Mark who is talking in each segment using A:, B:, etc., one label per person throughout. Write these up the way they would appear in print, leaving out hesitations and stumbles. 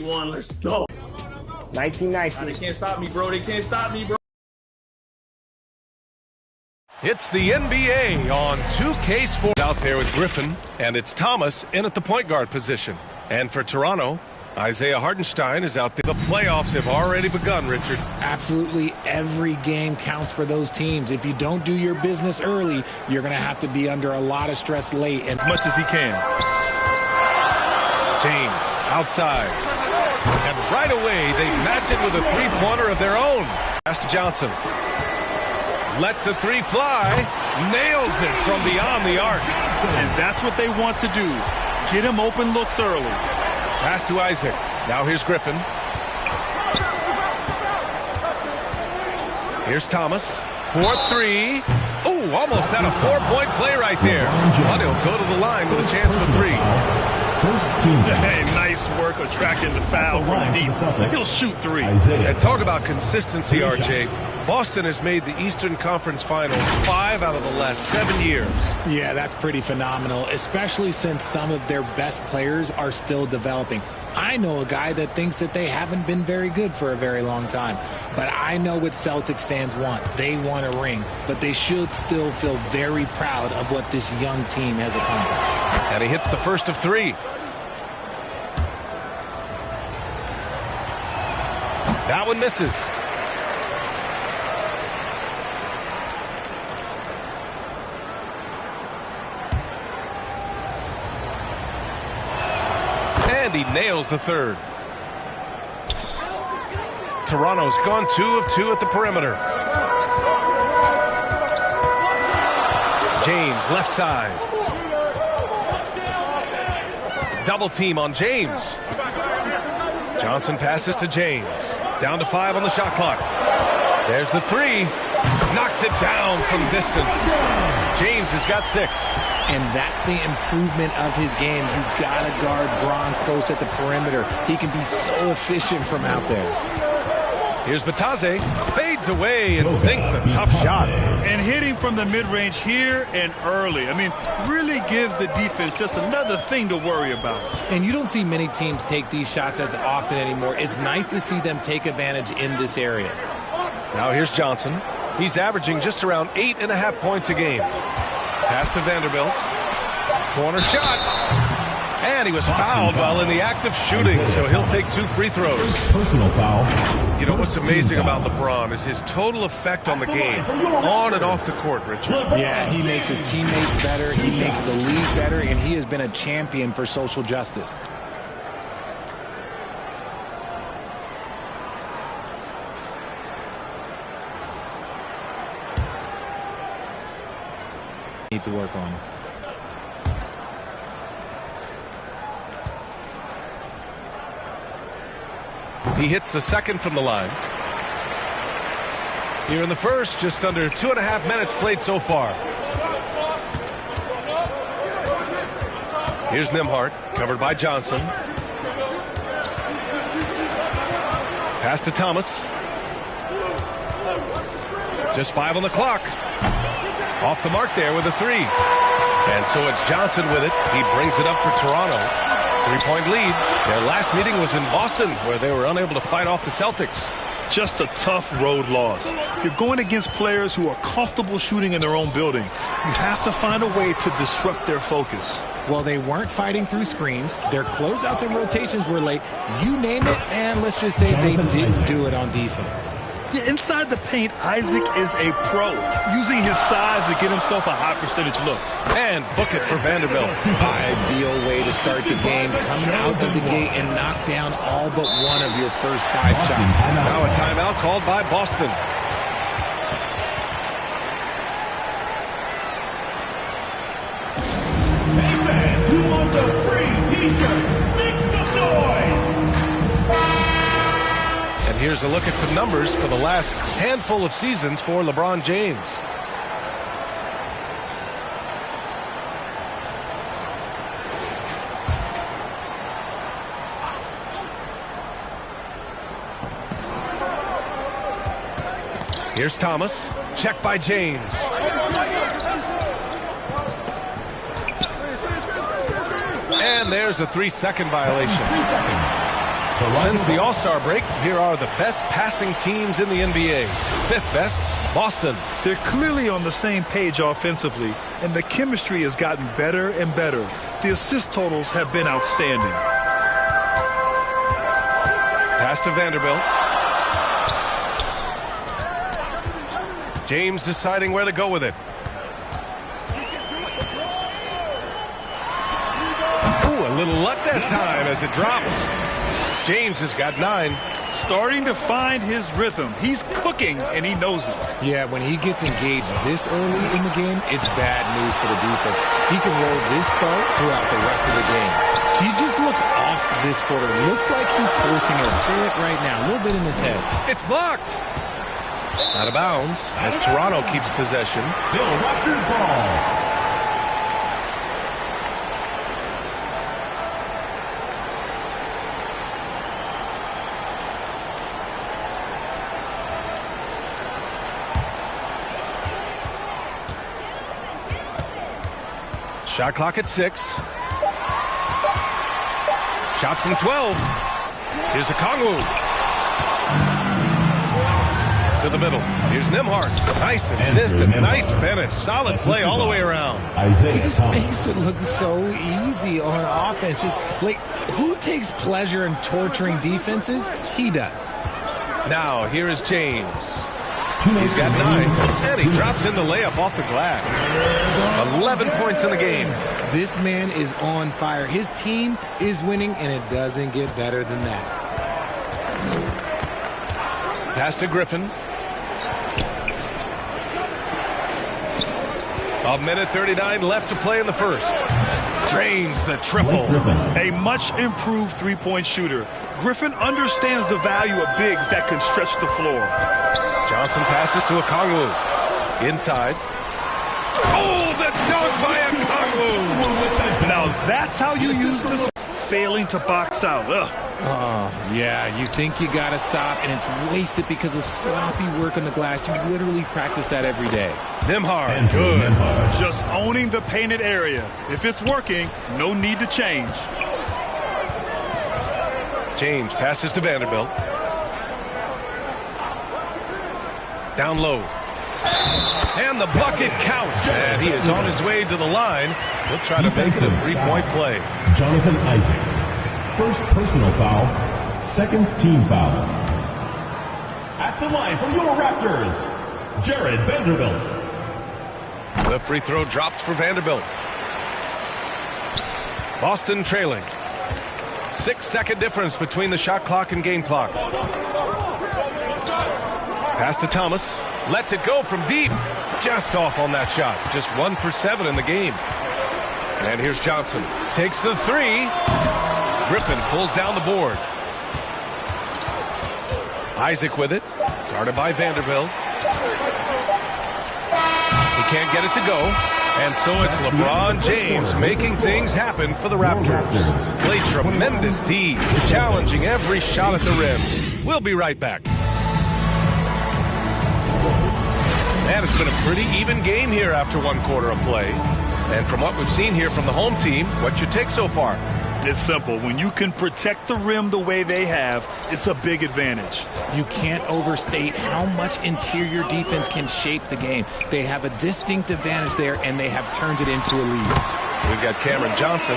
A: Let's go.
B: 1990.
A: They can't stop me, bro. They can't stop me, bro.
C: It's the NBA on 2K Sports. Out there with Griffin, and it's Thomas in at the point guard position. And for Toronto, Isaiah Hartenstein is out there. The playoffs have already begun, Richard.
D: Absolutely every game counts for those teams. If you don't do your business early, you're going to have to be under a lot of stress late.
E: As much as he can.
C: James outside. And right away, they match it with a three-pointer of their own. Pass to Johnson. Lets the three fly. Nails it from beyond the arc.
E: And that's what they want to do. Get him open looks early.
C: Pass to Isaac. Now here's Griffin. Here's Thomas. 4-3. Ooh, almost had a four-point play right there. But he'll go to the line with a chance for three.
E: Hey, nice work attracting the foul from deep. He'll shoot three.
C: And talk about consistency, RJ. Boston has made the Eastern Conference Finals 5 out of the last 7 years.
D: Yeah, that's pretty phenomenal, especially since some of their best players are still developing. I know a guy that thinks that they haven't been very good for a very long time. But I know what Celtics fans want. They want a ring. But they should still feel very proud of what this young team has accomplished.
C: And he hits the first of three. That one misses. And he nails the third. Toronto's gone 2 of 2 at the perimeter. James left side. Double team on James. Johnson passes to James. Down to 5 on the shot clock. There's the three. Knocks it down from distance. James has got 6.
D: And that's the improvement of his game. You got to guard Bron close at the perimeter. He can be so efficient from out there.
C: Here's Batase. Fades away and sinks a tough shot.
E: And hitting from the mid-range here and early. I mean, really gives the defense just another thing to worry about.
D: And you don't see many teams take these shots as often anymore. It's nice to see them take advantage in this area.
C: Now here's Johnson. He's averaging just around 8.5 points a game. Pass to Vanderbilt. Corner shot. And he was fouled while in the act of shooting, so he'll take 2 free throws.
F: Personal foul.
C: You know what's amazing about LeBron is his total effect on the game, on and off the court, Richard.
D: Yeah, he makes his teammates better, he makes the league better, and he has been a champion for social justice. Need to work on.
C: He hits the second from the line. Here in the first, just under 2.5 minutes played so far. Here's Nembhard, covered by Johnson. Pass to Thomas. Just 5 on the clock. Off the mark there with a 3. And so it's Johnson with it. He brings it up for Toronto. 3-point lead. Their last meeting was in Boston, where they were unable to fight off the Celtics.
E: Just a tough road loss. You're going against players who are comfortable shooting in their own building. You have to find a way to disrupt their focus.
D: Well, they weren't fighting through screens. Their closeouts and rotations were late. You name it, and let's just say they didn't do it on defense.
E: Yeah, inside the paint, Isaac is a pro, using his size to get himself a high percentage look.
C: And book it for Vanderbilt.
D: Ideal way to start the game. Come out of the gate and knock down all but one of your first 5 shots.
C: Now a timeout called by Boston.
F: Hey fans, who wants a free t-shirt? Make some noise!
C: And here's a look at some numbers for the last handful of seasons for LeBron James. Here's Thomas. Check by James. And there's a 3-second violation.
F: 3 seconds.
C: Since the All-Star break, here are the best passing teams in the NBA. Fifth best, Boston.
E: They're clearly on the same page offensively, and the chemistry has gotten better and better. The assist totals have been outstanding.
C: Pass to Vanderbilt. James deciding where to go with it. Ooh, a little luck that time as it drops. James has got 9.
E: Starting to find his rhythm. He's cooking, and he knows it.
D: Yeah, when he gets engaged this early in the game, it's bad news for the defense. He can roll this start throughout the rest of the game. He just looks off this quarter. Looks like he's forcing a bit right now, a little bit in his head.
C: It's blocked. Out of bounds as Toronto keeps possession.
F: Still Raptors ball.
C: Shot clock at 6. Shot from 12. Here's Okongwu. To the middle. Here's Nembhard. Nice assist and nice finish. Solid play all the way around.
D: He just makes it look so easy on offense. Like, who takes pleasure in torturing defenses? He does.
C: Now, here is James. He's got 9, and he drops in the layup off the glass. 11 points in the game.
D: This man is on fire. His team is winning, and it doesn't get better than that.
C: Pass to Griffin. A minute 39 left to play in the first. Drains the triple.
E: A much improved three-point shooter. Griffin understands the value of bigs that can stretch the floor.
C: Johnson passes to Okongwu. Inside. Oh, the dunk by Okongwu.
E: Now that's how you use this. Failing to box out.
D: Yeah, you think you got to stop, and it's wasted because of sloppy work on the glass. You literally practice that every day.
C: Nembhard, good.
E: Just owning the painted area. If it's working, no need to change.
C: James passes to Vanderbilt. Down low. And the bucket counts. And he is on his way to the line. He'll try to make the three-point play.
F: Jonathan Isaac. First personal foul. Second team foul. At the line from your Raptors, Jared Vanderbilt.
C: The free throw drops for Vanderbilt. Boston trailing. 6-second difference between the shot clock and game clock. Pass to Thomas. Lets it go from deep. Just off on that shot. Just 1 for 7 in the game. And here's Johnson. Takes the 3. Griffin pulls down the board. Isaac with it. Guarded by Vanderbilt. He can't get it to go. And so it's LeBron James making things happen for the Raptors. Plays tremendous D, challenging every shot at the rim. We'll be right back. And it's been a pretty even game here after 1 quarter of play. And from what we've seen here from the home team, what's your take so far?
E: It's simple. When you can protect the rim the way they have, it's a big advantage.
D: You can't overstate how much interior defense can shape the game. They have a distinct advantage there, and they have turned it into a lead.
C: We've got Cameron Johnson,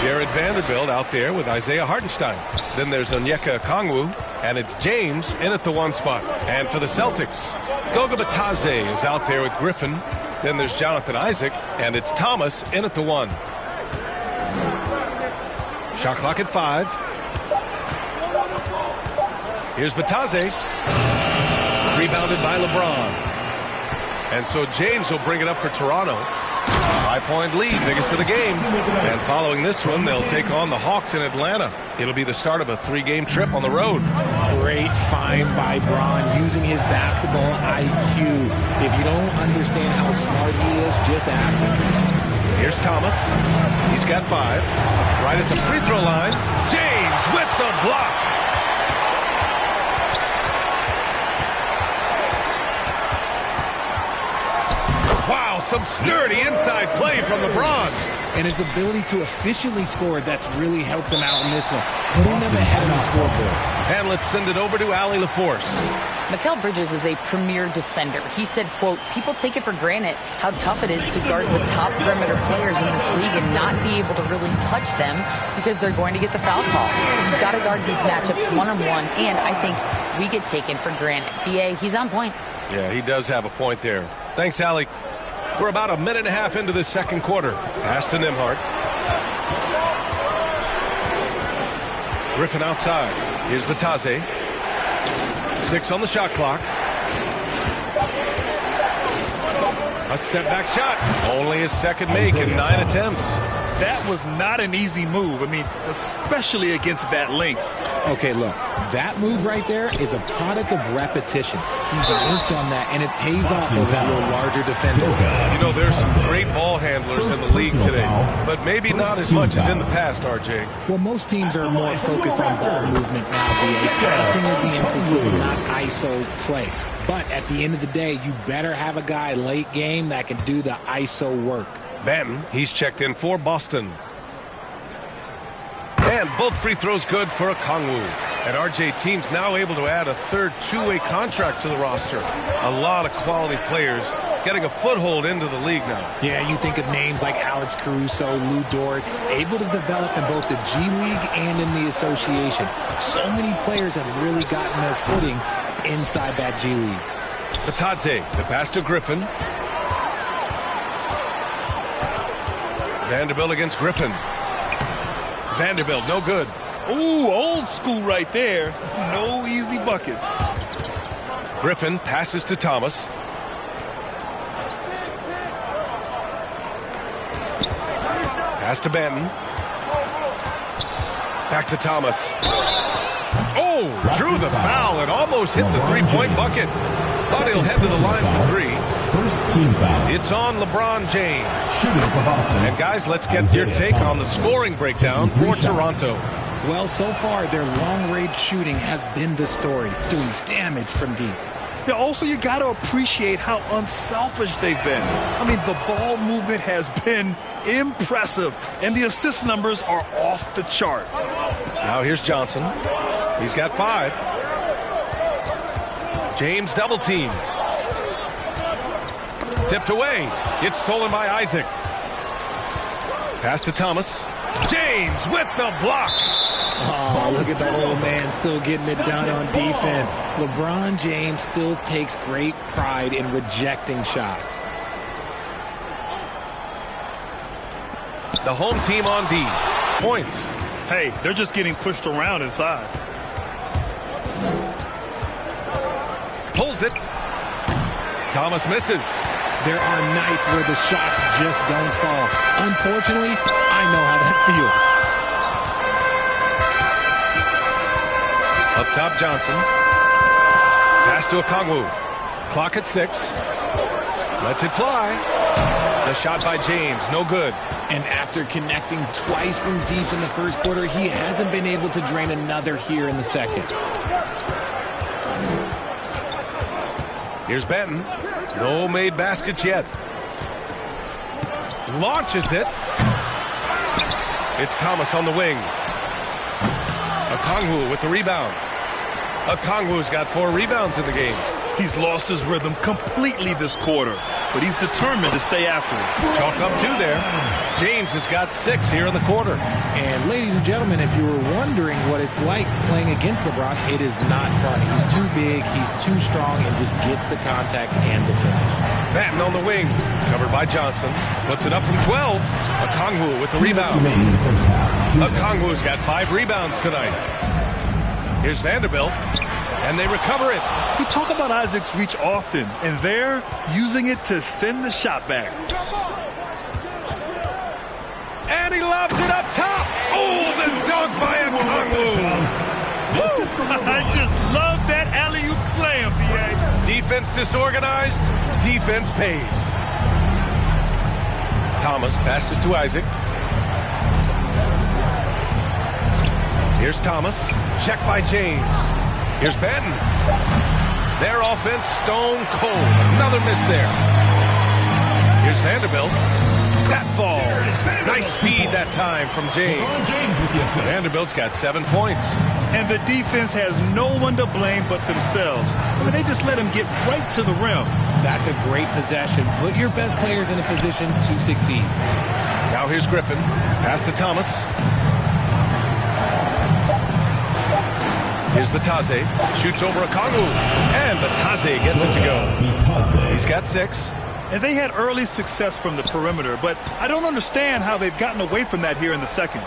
C: Jared Vanderbilt out there with Isaiah Hartenstein. Then there's Onyeka Okongwu, and it's James in at the 1 spot. And for the Celtics, Goga Bitadze is out there with Griffin. Then there's Jonathan Isaac, and it's Thomas in at the 1. Shot clock at 5. Here's Bitadze. Rebounded by LeBron. And so James will bring it up for Toronto. 5-point lead, biggest of the game. And following this one, they'll take on the Hawks in Atlanta. It'll be the start of a 3-game trip on the road.
D: Great find by Bron using his basketball IQ. If you don't understand how smart he is, just ask him.
C: Here's Thomas. He's got 5. Right at the free throw line. James with the block. Wow, some sturdy inside play from LeBron.
D: and his ability to efficiently score that's really helped him out in this one, putting them ahead of the scoreboard.
C: And let's send it over to Allie LaForce.
G: Mikal Bridges is a premier defender. He said, quote, people take it for granted how tough it is to guard the top perimeter players in this league and not be able to really touch them because they're going to get the foul call. You've got to guard these matchups one-on-one, and I think we get taken for granted. BA, he's on point.
C: Yeah, he does have a point there. Thanks, Allie. We're about a minute and a half into this second quarter. Pass to Nembhard. Griffin outside. Here's Batase. 6 on the shot clock. A step back shot. Only his second make in 9 attempts.
E: That was not an easy move. I mean, especially against that length.
D: Okay, look, that move right there is a product of repetition. He's worked on that, and it pays off over that little larger defender.
C: You know, there's some great ball handlers in the league today, but maybe not as much as in the past, RJ.
D: Well, most teams are more focused on ball movement now, BA. Passing is the emphasis, not ISO play. But at the end of the day, you better have a guy late game that can do the ISO work.
C: Banton, he's checked in for Boston. And both free throws good for Okongwu. And RJ, team's now able to add a third two-way contract to the roster. A lot of quality players getting a foothold into the league now.
D: Yeah, you think of names like Alex Caruso, Lou Dort, able to develop in both the G League and in the association. So many players have really gotten their footing inside that G League.
C: Batadze, the pass to Griffin. Vanderbilt against Griffin. Vanderbilt, no good.
E: Ooh, old school right there. No easy buckets.
C: Griffin passes to Thomas. Pass to Banton. Back to Thomas. Oh, drew the foul and almost hit the three-point bucket. But he'll head to the line for three.
F: First team foul.
C: It's on LeBron James.
F: Shooting for Boston.
C: And guys, let's get your take on the scoring breakdown for Toronto.
D: Well, so far, their long-range shooting has been the story, doing damage from deep.
E: Yeah, also, you got to appreciate how unselfish they've been. I mean, the ball movement has been impressive, and the assist numbers are off the chart.
C: Now here's Johnson. He's got 5. James double-teamed. Tipped away. It's stolen by Isaac. Pass to Thomas. James with the block.
D: Oh, look at that old man still getting it done on defense. LeBron James still takes great pride in rejecting shots.
C: The home team on D. Points.
E: Hey, they're just getting pushed around inside.
C: Pulls it. Thomas misses.
D: There are nights where the shots just don't fall. Unfortunately, I know how that feels.
C: Up top, Johnson. Pass to Okongwu. Clock at 6. Lets it fly. The shot by James, no good.
D: And after connecting twice from deep in the first quarter, he hasn't been able to drain another here in the second.
C: Here's Banton. No made baskets yet. Launches it. It's Thomas on the wing. Okongwu with the rebound. Okongwu's got 4 rebounds in the game.
E: He's lost his rhythm completely this quarter, but he's determined to stay after it.
C: Chalk up 2 there. James has got 6 here in the quarter.
D: And ladies and gentlemen, if you were wondering what it's like playing against LeBron, it is not fun. He's too big, he's too strong, and just gets the contact and the finish.
C: Banton on the wing. Covered by Johnson. Puts it up from 12. Okongwu with the rebound. Okongwu's got 5 rebounds tonight. Here's Vanderbilt. And they recover it.
E: We talk about Isaac's reach often, and they're using it to send the shot back.
C: And he lobs it up top. Oh, the dunk by Okongwu.
E: I just love that alley-oop slam, B.A.
C: Defense disorganized. Defense pays. Thomas passes to Isaac. Here's Thomas. Check by James. Here's Banton. Their offense stone cold. Another miss there. Here's Vanderbilt. That falls. Nice feed that time from James. Vanderbilt's got 7 points.
E: And the defense has no one to blame but themselves. I mean, they just let him get right to the rim.
D: That's a great possession. Put your best players in a position to succeed.
C: Now here's Griffin. Pass to Thomas. Here's Batase. Shoots over Okongwu. And Batase gets it to go. He's got 6.
E: And they had early success from the perimeter, but I don't understand how they've gotten away from that here in the second.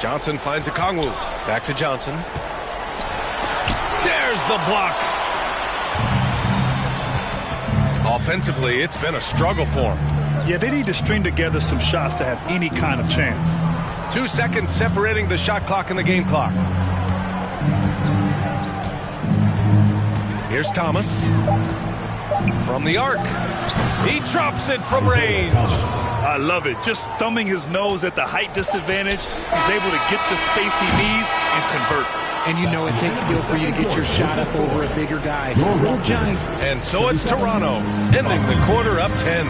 C: Johnson finds Okongwu. Back to Johnson. There's the block. Offensively, it's been a struggle for him.
E: Yeah, they need to string together some shots to have any kind of chance.
C: 2 seconds separating the shot clock and the game clock. Here's Thomas. From the arc. He drops it from range.
E: I love it. Just thumbing his nose at the height disadvantage. He's able to get the space he needs and convert.
D: And you know it takes skill for you to get your shot up over a bigger guy. Little giant.
C: And so it's Toronto, ending the quarter up 10.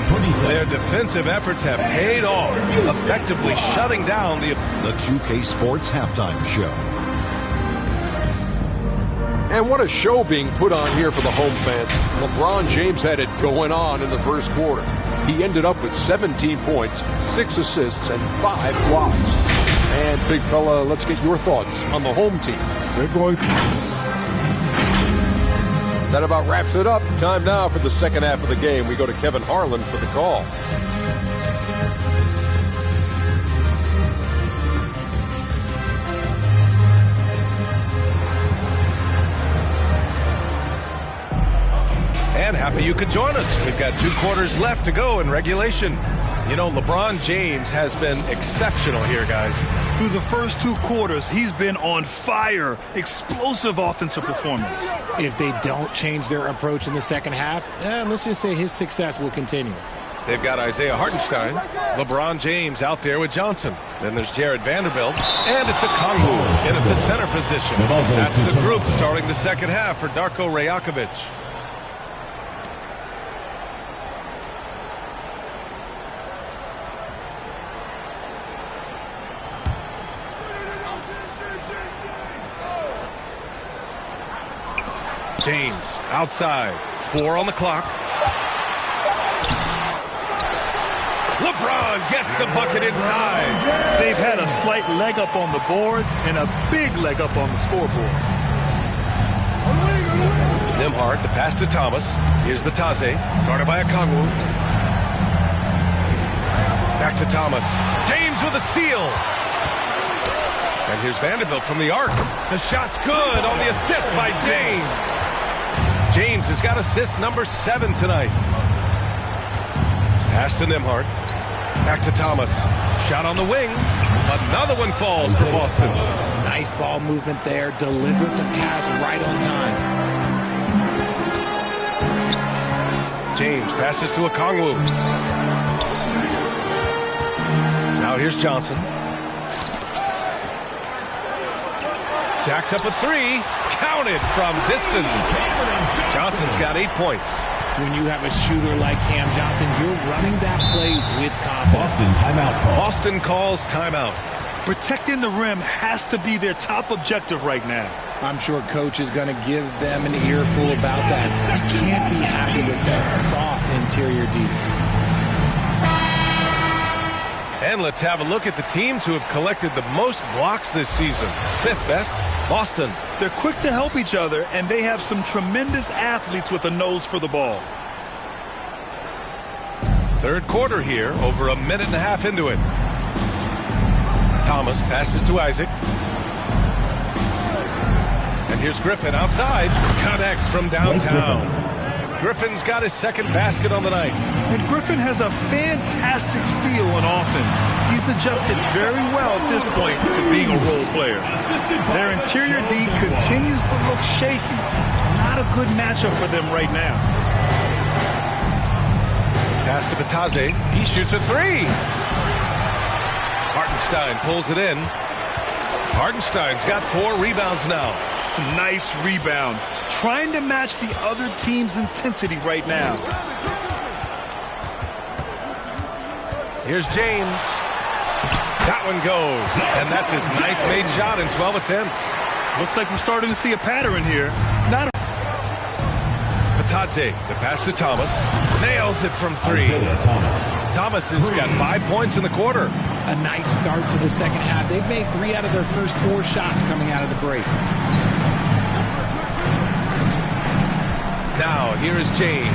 C: Their defensive efforts have paid off, effectively shutting down the
H: 2K Sports Halftime Show.
I: And what a show being put on here for the home fans. LeBron James had it going on in the first quarter. He ended up with 17 points, 6 assists, and 5 blocks. And, big fella, let's get your thoughts on the home team.
F: They're going.
I: That about wraps it up. Time now for the second half of the game. We go to Kevin Harlan for the call.
C: And happy you could join us. We've got 2 quarters left to go in regulation. You know, LeBron James has been exceptional here, guys.
E: Through the first 2 quarters, he's been on fire. Explosive offensive performance.
D: If they don't change their approach in the second half, let's just say his success will continue.
C: They've got Isaiah Hartenstein, LeBron James out there with Johnson. Then there's Jared Vanderbilt, and it's Okongwu in at the center position. That's the group starting the second half for Darko Rajakovic. James outside. 4 on the clock. LeBron gets the bucket inside.
E: They've had a slight leg up on the boards and a big leg up on the scoreboard.
C: Nembhard, the pass to Thomas. Here's Batase, guarded by Okongwu. Back to Thomas. James with a steal. And here's Vanderbilt from the arc. The shot's good on the assist by James. James has got assist number 7 tonight. Pass to Nembhard. Back to Thomas. Shot on the wing. Another one falls for Boston.
D: Nice ball movement there. Delivered the pass right on time.
C: James passes to Okongwu. Now here's Johnson. Jacks up a 3. Counted from distance. Johnson's got 8 points.
D: When you have a shooter like Cam Johnson, you're running that play with confidence.
F: Boston timeout call.
C: Boston calls timeout.
E: Protecting the rim has to be their top objective right now.
D: I'm sure coach is going to give them an earful about that. You can't be happy with that soft interior D.
C: And let's have a look at the teams who have collected the most blocks this season. 5th best, Boston.
E: They're quick to help each other, and they have some tremendous athletes with a nose for the ball.
C: 3rd quarter here, over a minute and a half into it. Thomas passes to Isaac. And here's Griffin outside. Connects from downtown. Griffin's got his 2nd basket on the night.
E: And Griffin has a fantastic feel on offense. He's adjusted very well at this point to being a role player. Their interior D continues to look shaky. Not a good matchup for them right now.
C: Pass to Batase. He shoots a 3. Hartenstein pulls it in. Hartenstein's got 4 rebounds now.
E: Nice rebound. Trying to match the other team's intensity right now.
C: Here's James. That one goes. And that's his 9th made shot in 12 attempts.
E: Looks like we're starting to see a pattern here.
C: Batadze, the pass to Thomas. Nails it from 3. Thomas has got 5 points in the quarter.
D: A nice start to the second half. They've made 3 out of their first 4 shots coming out of the break.
C: Now, here is James.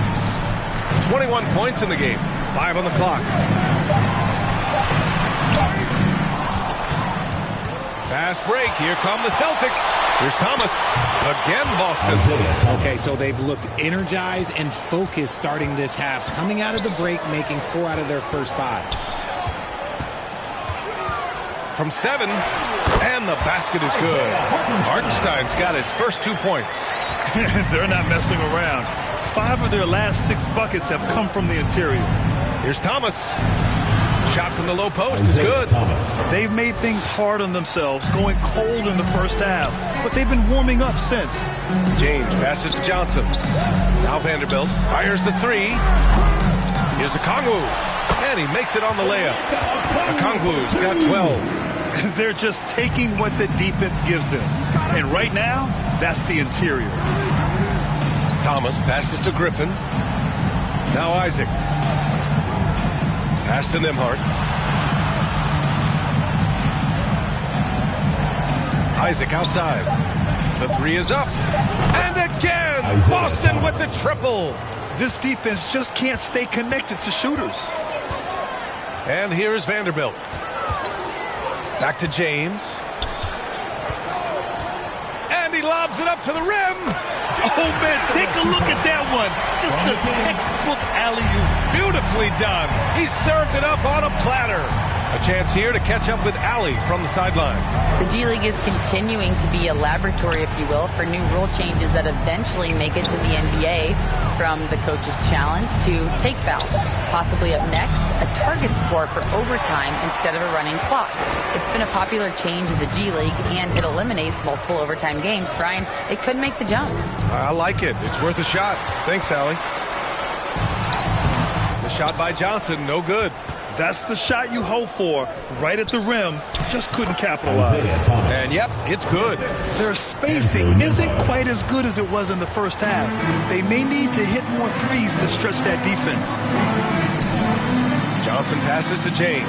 C: 21 points in the game. 5 on the clock. Fast break. Here come the Celtics. Here's Thomas. Again, Boston.
D: Okay, so they've looked energized and focused starting this half. Coming out of the break, making 4 out of their first 5.
C: From 7. And the basket is good. Hartenstein's got his first 2 points.
E: They're not messing around. 5 of their last 6 buckets have come from the interior.
C: Here's Thomas. Shot from the low post is good.
E: They've made things hard on themselves, going cold in the first half, but they've been warming up since.
C: James passes to Johnson. Now Vanderbilt fires the 3. Here's Okongwu. And he makes it on the layup. Okongwu's got 12.
E: They're just taking what the defense gives them. And right now, that's the interior.
C: Thomas passes to Griffin. Now Isaac. Pass to Nembhard. Isaac outside. The 3 is up. And again, Boston with the triple.
E: This defense just can't stay connected to shooters.
C: And here is Vanderbilt. Back to James. And he lobs it up to the rim.
E: Oh, man, take a look at that one. Just a textbook alley-oop.
C: Beautifully done. He served it up on a platter. A chance here to catch up with Allie from the sideline.
G: The G League is continuing to be a laboratory, if you will, for new rule changes that eventually make it to the NBA, from the coach's challenge to take foul. Possibly up next, a target score for overtime instead of a running clock. It's been a popular change in the G League, and it eliminates multiple overtime games. Brian, it could make the jump.
C: I like it. It's worth a shot. Thanks, Allie. The shot by Johnson, no good.
E: That's the shot you hope for, right at the rim. Just couldn't capitalize.
C: And yep, it's good.
E: Their spacing isn't quite as good as it was in the first half. They may need to hit more threes to stretch that defense.
C: Johnson passes to James.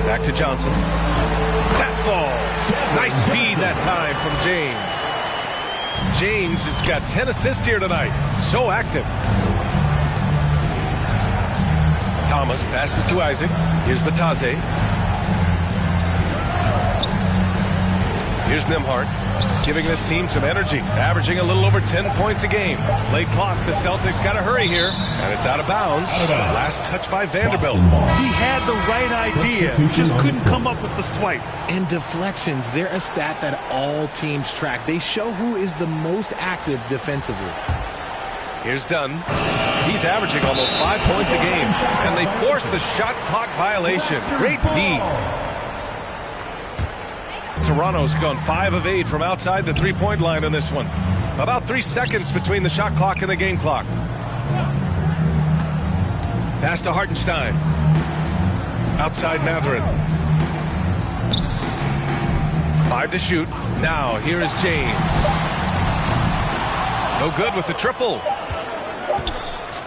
C: Back to Johnson. That falls. Nice feed that time from James. James has got 10 assists here tonight. So active. Thomas passes to Isaac. Here's Batadze. Here's Nembhard, giving this team some energy, averaging a little over 10 points a game. Late clock, the Celtics got to hurry here, and it's out of bounds. Last touch by Vanderbilt.
E: He had the right idea, just couldn't come up with the swipe.
D: And deflections, they're a stat that all teams track. They show who is the most active defensively.
C: Here's Dunn. He's averaging almost 5 points a game, and they forced the shot clock violation. Great D. Toronto's gone 5 of 8 from outside the three-point line on this one. About 3 seconds between the shot clock and the game clock. Pass to Hartenstein. Outside Mathurin. 5 to shoot. Now, here is James. No good with the triple.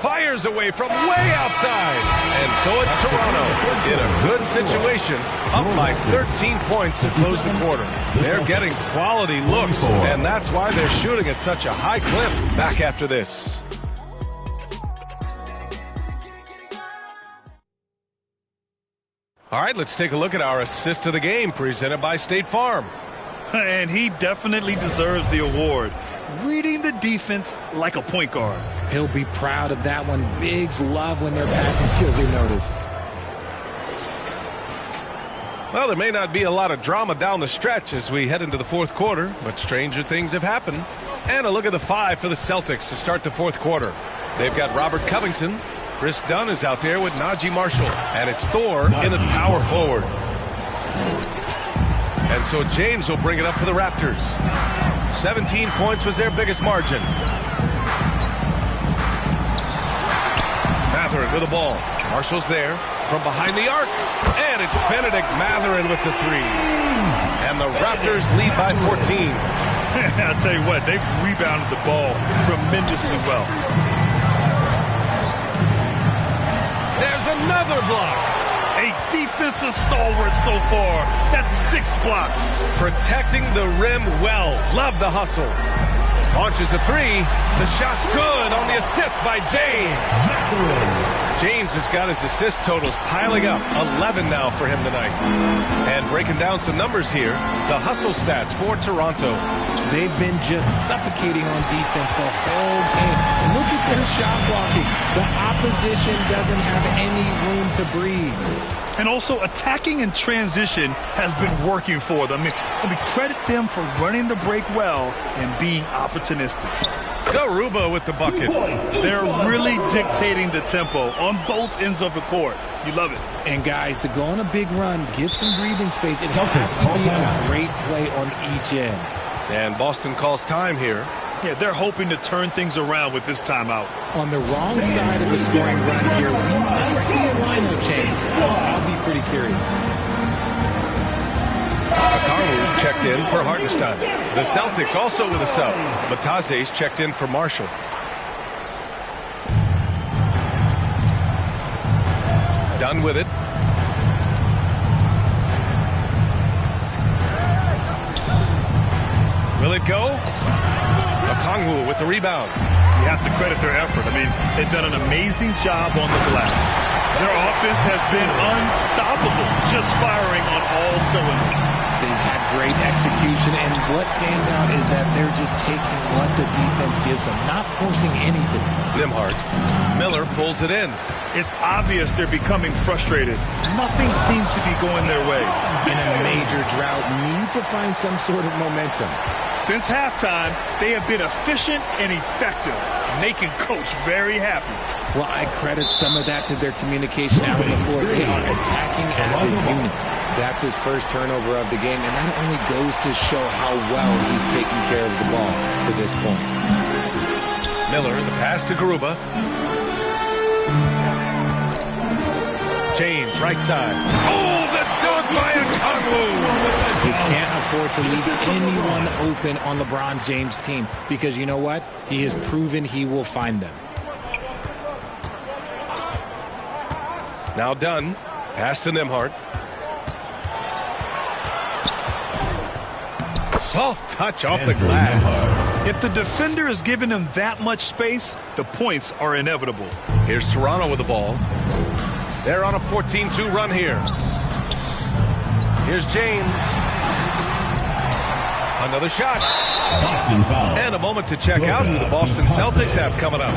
C: Fires away from way outside. And so it's Toronto in a good situation, up by 13 points to close the quarter. They're getting quality looks, and that's why they're shooting at such a high clip. Back after this. All right, let's take a look at our assist of the game presented by State Farm.
E: And he definitely deserves the award. Reading the defense like a point guard.
D: He'll be proud of that one. Bigs love when their passing skills are noticed.
C: Well, there may not be a lot of drama down the stretch as we head into the fourth quarter, but stranger things have happened. And a look at the 5 for the Celtics to start the fourth quarter. They've got Robert Covington. Chris Dunn is out there with Najee Marshall. And it's Thor in at power forward. And so James will bring it up for the Raptors. 17 points was their biggest margin. Matherin with the ball. Marshall's there from behind the arc. And it's Benedict Matherin with the three. And the Raptors lead by 14.
E: I'll tell you what, they've rebounded the ball tremendously well.
C: There's another block.
E: A defensive stalwart so far. That's 6 blocks.
C: Protecting the rim well. Love the hustle. Launches a three. The shot's good on the assist by James. James has got his assist totals piling up. 11 now for him tonight. And breaking down some numbers here, the hustle stats for Toronto.
D: They've been just suffocating on defense the whole game. Look at their shot blocking. The opposition doesn't have any room to breathe.
E: And also, attacking in transition has been working for them. I mean, credit them for running the break well and being opportunistic.
C: Garuba with the bucket.
E: They're really dictating the tempo on both ends of the court. You love it.
D: And guys, to go on a big run, get some breathing space, it has to be a great play on each end.
C: And Boston calls time here.
E: Yeah, they're hoping to turn things around with this timeout.
D: On the wrong side of the scoring run here, we might see a lineup change. I'll be pretty curious.
C: Paolo checked in for Hartenstein. The Celtics also with a sub. Matase's checked in for Marshall. Done with it. Will it go? Okongwu with the rebound.
E: You have to credit their effort. I mean, they've done an amazing job on the glass. Their offense has been unstoppable, just firing on all cylinders.
D: They've had great execution, and what stands out is that they're just taking what the defense gives them, not forcing anything.
C: Nembhard. Miller pulls it in.
E: It's obvious they're becoming frustrated. Nothing seems to be going their way.
D: In a major drought, need to find some sort of momentum.
E: Since halftime, they have been efficient and effective, making Coach very happy.
D: Well, I credit some of that to their communication out on the floor. They are attacking as a unit. That's his first turnover of the game, and that only goes to show how well he's taking care of the ball to this point.
C: Miller, the pass to Garuba. James, right side. Oh, the dunk by Okongwu!
D: He can't afford to leave anyone open on LeBron James' team because you know what? He has proven he will find them.
C: Now done. Pass to Nembhard. Soft touch off the glass.
E: If the defender is giving him that much space, the points are inevitable.
C: Here's Toronto with the ball. They're on a 14-2 run here. Here's James. Another shot.
F: Boston foul.
C: And a moment to check out who the Boston Celtics have coming up.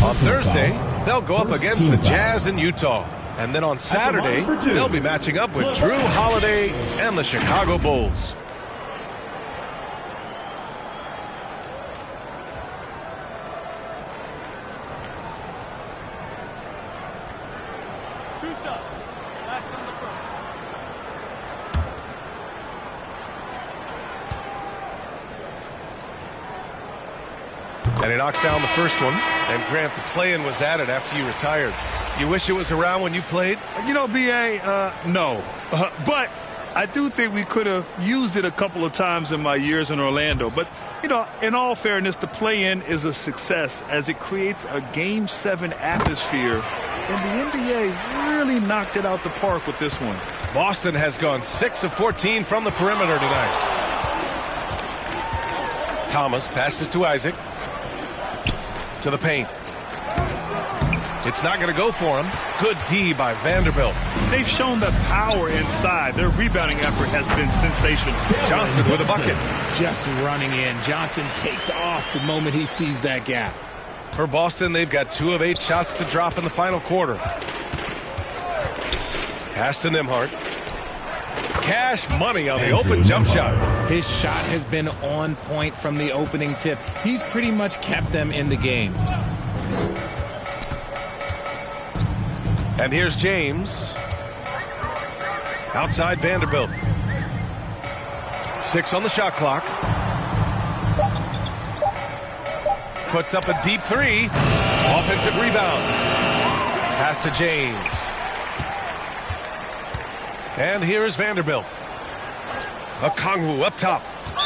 C: On Thursday, they'll go up against the Jazz in Utah. And then on Saturday, they'll be matching up with Drew Holiday and the Chicago Bulls. And he knocks down the first one. And Grant, the play-in was added after you retired. You wish it was around when you played?
E: You know, B.A., no. But I do think we could have used it a couple of times in my years in Orlando. But, you know, in all fairness, the play-in is a success as it creates a Game 7 atmosphere. And the NBA really knocked it out the park with this one.
C: Boston has gone 6 of 14 from the perimeter tonight. Thomas passes to Isaac. To the paint. It's not going to go for him. Good D by Vanderbilt.
E: They've shown the power inside. Their rebounding effort has been sensational.
C: Johnson with a bucket.
D: Just running in. Johnson takes off the moment he sees that gap.
C: For Boston, they've got 2 of 8 shots to drop in the final quarter. Pass to Nembhard. Cash money on the open jump shot.
D: His shot has been on point from the opening tip. He's pretty much kept them in the game.
C: And here's James. Outside Vanderbilt. 6 on the shot clock. Puts up a deep 3. Offensive rebound. Pass to James. And here is Vanderbilt. Okongwu up top.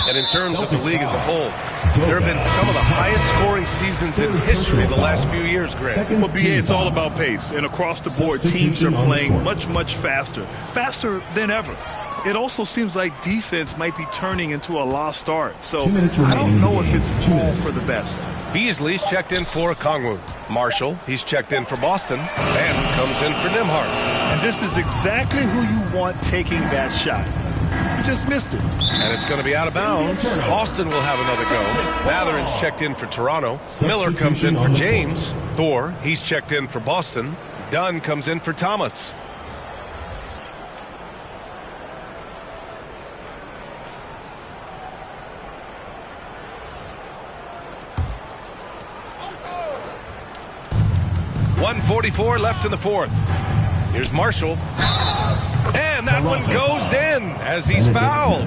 C: And in terms of the league as a whole, there have been some of the highest scoring seasons in history the last few years, Greg.
E: Well, BA, it's all about pace. And across the board, teams are playing much, much faster. Faster than ever. It also seems like defense might be turning into a lost art. So I don't know if it's all for the best.
C: Beasley's checked in for Okongwu. Marshall, he's checked in for Boston. And comes in for Nembhard.
E: And this is exactly who you want taking that shot. You just missed it.
C: And it's going to be out of bounds. Boston will have another go. Matherin's checked in for Toronto. Miller comes in for James. Thor, he's checked in for Boston. Dunn comes in for Thomas. .144 left in the fourth. Here's Marshall. And that one goes in as he's fouled.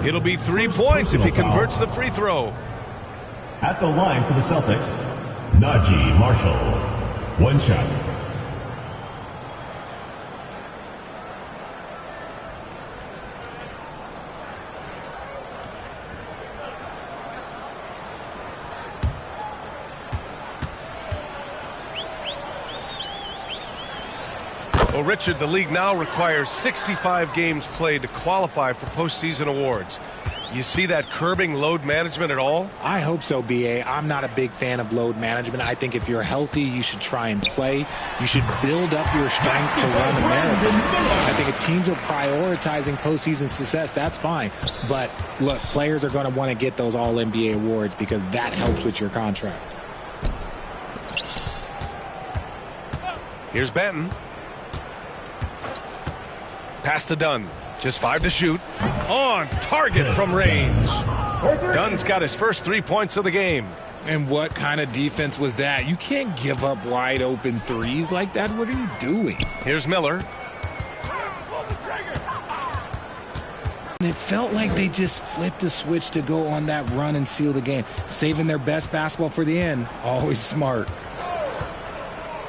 C: It'll be 3 points if he converts the free throw.
F: At the line for the Celtics, Najee Marshall. One shot.
C: Well, Richard, the league now requires 65 games played to qualify for postseason awards. You see that curbing load management at all?
D: I hope so, BA. I'm not a big fan of load management. I think if you're healthy, you should try and play. You should build up your strength to run a marathon. I think if teams are prioritizing postseason success, that's fine. But, look, players are going to want to get those All-NBA awards because that helps with your contract.
C: Here's Benton. Pass to Dunn. Just 5 to shoot. On target from range. Dunn's got his first 3 points of the game.
D: And what kind of defense was that? You can't give up wide open threes like that. What are you doing?
C: Here's Miller.
D: And it felt like they just flipped the switch to go on that run and seal the game. Saving their best basketball for the end. Always smart.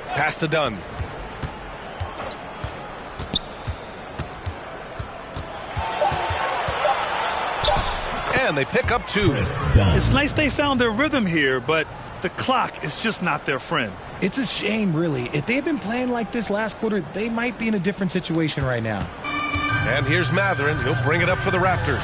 C: Pass to Dunn. And they pick up 2.
E: It's nice they found their rhythm here, but the clock is just not their friend.
D: It's a shame, really. If they had been playing like this last quarter, they might be in a different situation right now.
C: And here's Matherin. He'll bring it up for the Raptors.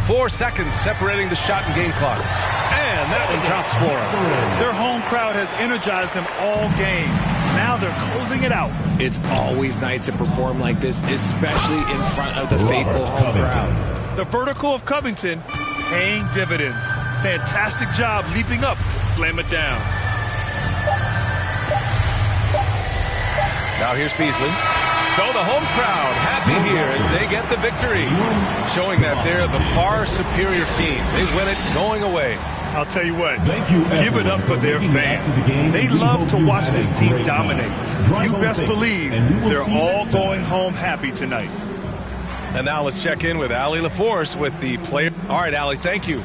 C: 4 seconds separating the shot and game clock. And that one drops for them.
E: Their home crowd has energized them all game. Now they're closing it out.
D: It's always nice to perform like this, especially in front of the faithful home crowd.
E: The vertical of Covington paying dividends. Fantastic job leaping up to slam it down.
C: Now here's Beasley. So the home crowd happy here as they get the victory, showing that they're the far superior team. They win it going away.
E: I'll tell you what, give it up for their fans. They love to watch this team dominate. You best believe they're all going home happy tonight.
C: And now let's check in with Allie LaForce with the player. All right, Allie, thank you.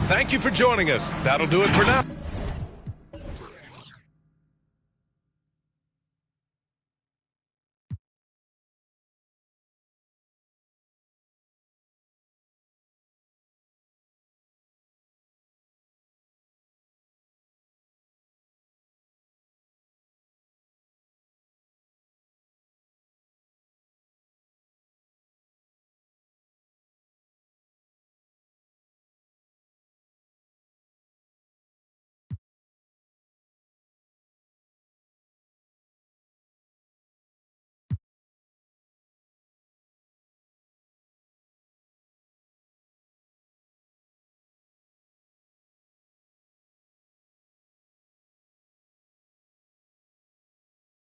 C: Thank you for joining us. That'll do it for now.